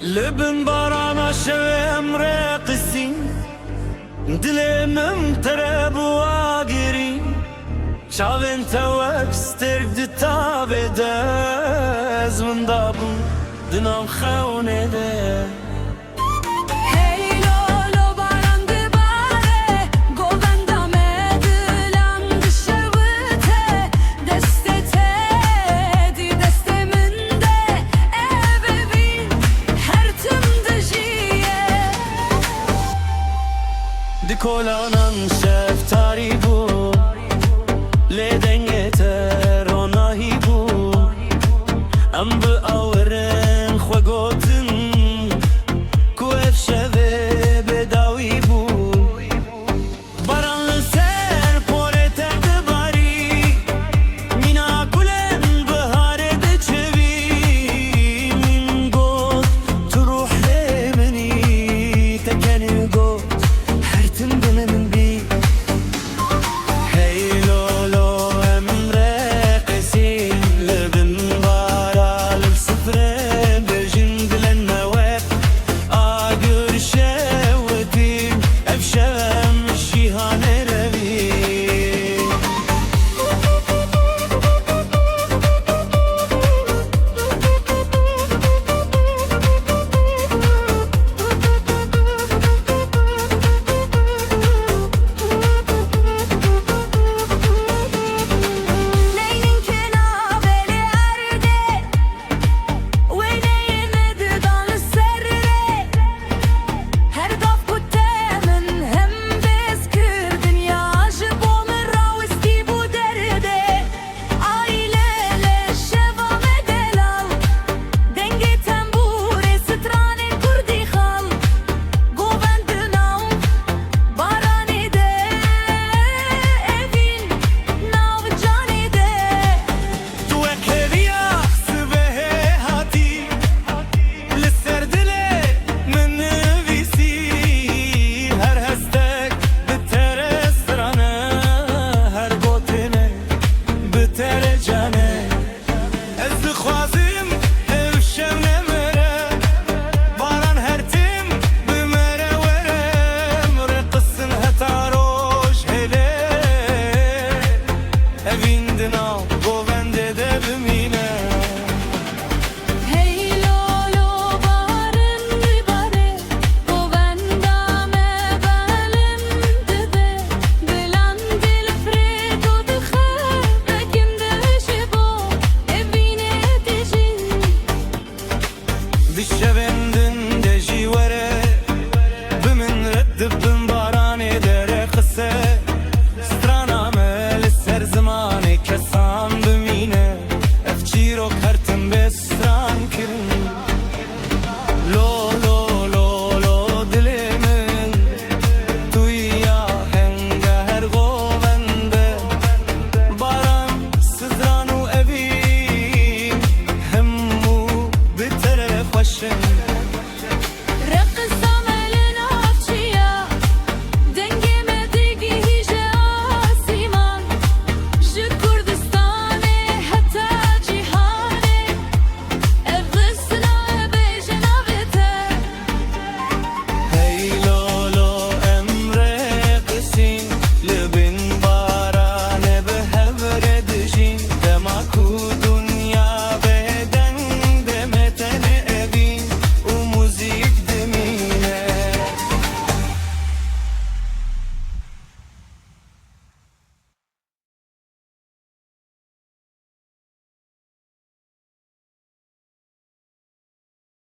لبن barana şevem reqisin Dilemem tereb wagiri Çavên tewek sterk di tavê de Ezmin dabû di nav xewnê de Di kolanan şeftari bu Lêden yeter onahî bû Em bi awirin xwe gotin Ku ev şevê bêdawî bû Baran li ser porê te dibarî Mîna gulên biharê diçivî Min got tu ruhê minî tekenî got Hertim bime min bî Hey lolo em reqesîn Li bin bara li sifrê bejin dilen newek Agir şewitîn ev şevem şîhanê revî Dişe